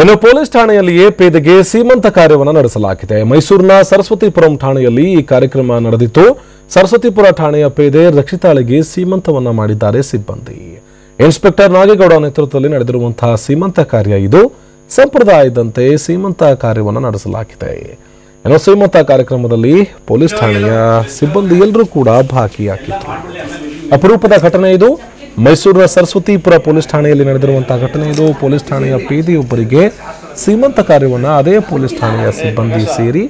ಇನ್ನು ಪೊಲೀಸ್ ಠಾಣೆಯಲ್ಲಿಯೇ ಪೇದೆಗೆ ಸೀಮಂತ ಕಾರ್ಯವನ್ನು ನಡೆಸಲಾಗಿದೆ. ಮೈಸೂರಿನ ಸರಸ್ವತಿಪುರಂ ಠಾಣೆಯಲ್ಲಿ ಈ ಕಾರ್ಯಕ್ರಮ ನಡೆದಿತ್ತು. ಸರಸ್ವತಿಪುರ ಠಾಣೆಯ ಪೇದೆ ರಕ್ಷಿತಾಳಿಗೆ ಸೀಮಂತವನ್ನ ಮಾಡಿದ್ದಾರೆ ಸಿಬ್ಬಂದಿ. ಇನ್ಸ್ಪೆಕ್ಟರ್ ನಾಗೇಗೌಡ ನೇತೃತ್ವದಲ್ಲಿ ನಡೆದಿರುವಂತಹ ಸೀಮಂತ ಕಾರ್ಯ ಇದು. ಸಂಪ್ರದಾಯದಂತೆ ಸೀಮಂತ ಕಾರ್ಯವನ್ನು ನಡೆಸಲಾಗಿದೆ. ಇನ್ನು ಸೀಮಂತ ಕಾರ್ಯಕ್ರಮದಲ್ಲಿ ಪೊಲೀಸ್ ಠಾಣೆಯ ಸಿಬ್ಬಂದಿ ಎಲ್ಲರೂ ಕೂಡ ಭಾಗಿಯಾಗಿದ್ದರು. ಅಪರೂಪದ ಘಟನೆ ಇದು. ಮೈಸೂರಿನ ಸರಸ್ವತಿಪುರ ಪೊಲೀಸ್ ಠಾಣೆಯಲ್ಲಿ ನಡೆದಿರುವಂತಹ ಘಟನೆ ಇದು. ಪೊಲೀಸ್ ಠಾಣೆಯ ಪೇದೆಯೊಬ್ಬರಿಗೆ ಸೀಮಂತ ಕಾರ್ಯವನ್ನು ಅದೇ ಪೊಲೀಸ್ ಠಾಣೆಯ ಸಿಬ್ಬಂದಿ ಸೇರಿ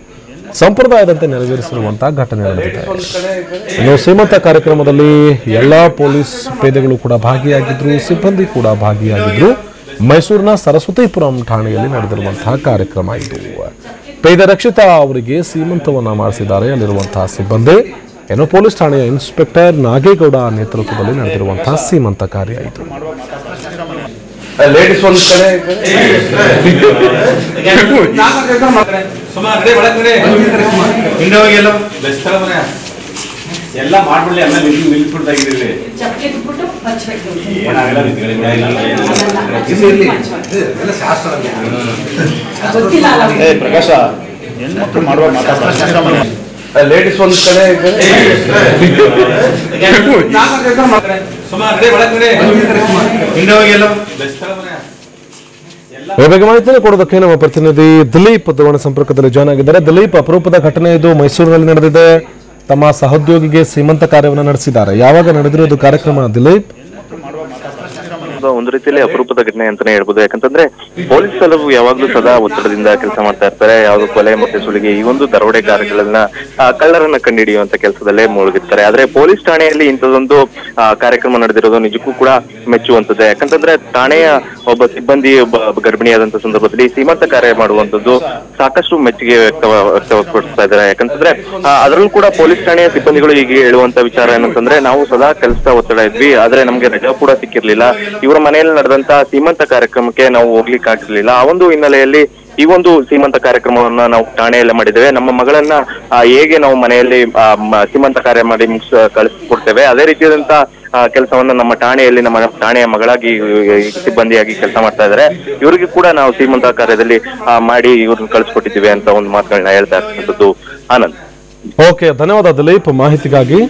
ಸಂಪ್ರದಾಯದಂತೆ ನೆರವೇರಿಸಿರುವಂತಹ ಘಟನೆ ನಡೆದಿದೆ. ಇನ್ನು ಸೀಮಂತ ಕಾರ್ಯಕ್ರಮದಲ್ಲಿ ಎಲ್ಲಾ ಪೊಲೀಸ್ ಪೇದೆಗಳು ಕೂಡ ಭಾಗಿಯಾಗಿದ್ರು, ಸಿಬ್ಬಂದಿ ಕೂಡ ಭಾಗಿಯಾಗಿದ್ರು. ಮೈಸೂರಿನ ಸರಸ್ವತಿಪುರಂ ಠಾಣೆಯಲ್ಲಿ ನಡೆದಿರುವಂತಹ ಕಾರ್ಯಕ್ರಮ ಇದು. ಪೇದೆ ರಕ್ಷಿತಾ ಅವರಿಗೆ ಸೀಮಂತವನ್ನ ಮಾಡಿಸಿದ್ದಾರೆ ಅಲ್ಲಿರುವಂತಹ ಸಿಬ್ಬಂದಿ. ಇನ್ನು ಪೊಲೀಸ್ ಠಾಣೆಯ ಇನ್ಸ್ಪೆಕ್ಟರ್ ನಾಗೇಗೌಡ ನೇತೃತ್ವದಲ್ಲಿ ನಡೆದಿರುವಂತಹ ಸೀಮಂತ ಕಾರ್ಯ ಇದು. ಪ್ರಕಾಶ ಲೇಡೀಸ್ ಒಂದು ಕಡೆ ಮಾಹಿತಿ ಕೊಡೋದಕ್ಕೆ ನಮ್ಮ ಪ್ರತಿನಿಧಿ ದಿಲೀಪ್ ದೂರವಾಣಿ ಸಂಪರ್ಕದಲ್ಲಿ ಜಾಯ್ನ್ ಆಗಿದ್ದಾರೆ. ದಿಲೀಪ್, ಅಪರೂಪದ ಘಟನೆ ಇದು ಮೈಸೂರಿನಲ್ಲಿ ನಡೆದಿದೆ. ತಮ್ಮ ಸಹೋದ್ಯೋಗಿಗೆ ಸೀಮಂತ ಕಾರ್ಯವನ್ನು ನಡೆಸಿದ್ದಾರೆ. ಯಾವಾಗ ನಡೆದಿರೋದು ಕಾರ್ಯಕ್ರಮ ದಿಲೀಪ್? ಒಂದು ರೀತಿಯಲ್ಲಿ ಅಪರೂಪದ ಘಟನೆ ಅಂತಾನೆ ಹೇಳ್ಬೋದು. ಯಾಕಂತಂದ್ರೆ ಪೊಲೀಸರು ಯಾವಾಗ್ಲೂ ಸದಾ ಒತ್ತಡದಿಂದ ಕೆಲಸ ಮಾಡ್ತಾ ಇರ್ತಾರೆ. ಯಾವ್ದು ಕೊಲೆ ಮತ್ತೆ ಸುಲಿಗೆ ಈ ಒಂದು ದರೋಡೆ ಕಾರ್ಯಗಳನ್ನ ಕಳ್ಳರನ್ನ ಕಂಡುಹಿಡಿಯುವಂತ ಕೆಲಸದಲ್ಲೇ ಮುಳುಗಿರ್ತಾರೆ. ಆದ್ರೆ ಪೊಲೀಸ್ ಠಾಣೆಯಲ್ಲಿ ಇಂಥದೊಂದು ಕಾರ್ಯಕ್ರಮ ನಡೆದಿರೋದು ನಿಜಕ್ಕೂ ಕೂಡ ಮೆಚ್ಚುವಂತದ್ದೇ. ಯಾಕಂತಂದ್ರೆ ಠಾಣೆಯ ಒಬ್ಬ ಸಿಬ್ಬಂದಿ ಗರ್ಭಿಣಿಯಾದಂತ ಸಂದರ್ಭದಲ್ಲಿ ಸೀಮಂತ ಕಾರ್ಯ ಮಾಡುವಂತದ್ದು ಸಾಕಷ್ಟು ಮೆಚ್ಚುಗೆ ವ್ಯಕ್ತಪಡಿಸ್ತಾ ಇದ್ದಾರೆ. ಯಾಕಂತಂದ್ರೆ ಅದರಲ್ಲೂ ಕೂಡ ಪೊಲೀಸ್ ಠಾಣೆಯ ಸಿಬ್ಬಂದಿಗಳು ಈಗ ಹೇಳುವಂತ ವಿಚಾರ ಏನಂತಂದ್ರೆ, ನಾವು ಸದಾ ಕೆಲಸದ ಒತ್ತಡ ಇದ್ವಿ, ಆದ್ರೆ ನಮ್ಗೆ ರಜಾ ಕೂಡ ಸಿಕ್ಕಿರ್ಲಿಲ್ಲ. ಇವರ ಮನೆಯಲ್ಲಿ ನಡೆದಂತ ಸೀಮಂತ ಕಾರ್ಯಕ್ರಮಕ್ಕೆ ನಾವು ಹೋಗ್ಲಿಕ್ಕೆ ಆಗ್ತಿರ್ಲಿಲ್ಲ. ಆ ಒಂದು ಹಿನ್ನೆಲೆಯಲ್ಲಿ ಈ ಒಂದು ಸೀಮಂತ ಕಾರ್ಯಕ್ರಮವನ್ನ ನಾವು ಠಾಣೆಯಲ್ಲೇ ಮಾಡಿದ್ದೇವೆ. ನಮ್ಮ ಮಗಳನ್ನ ಹೇಗೆ ನಾವು ಮನೆಯಲ್ಲಿ ಸೀಮಂತ ಕಾರ್ಯ ಮಾಡಿ ಕಳಿಸ್ಕೊಡ್ತೇವೆ, ಅದೇ ರೀತಿಯಾದಂತ ಕೆಲಸವನ್ನ ನಮ್ಮ ಠಾಣೆಯಲ್ಲಿ ನಮ್ಮ ಠಾಣೆಯ ಮಗಳಾಗಿ ಸಿಬ್ಬಂದಿಯಾಗಿ ಕೆಲಸ ಮಾಡ್ತಾ ಇದ್ದಾರೆ. ಇವರಿಗೆ ಕೂಡ ನಾವು ಸೀಮಂತ ಕಾರ್ಯದಲ್ಲಿ ಮಾಡಿ ಇವ್ರನ್ನ ಕಳಿಸ್ಕೊಟ್ಟಿದ್ದೀವಿ ಅಂತ ಒಂದು ಮಾತುಗಳನ್ನ ಹೇಳ್ತಾ ಇರ್ತಕ್ಕಂಥದ್ದು. ಆನಂದ್. ಓಕೆ, ಧನ್ಯವಾದ ದಿಲೀಪ್ ಮಾಹಿತಿಗಾಗಿ.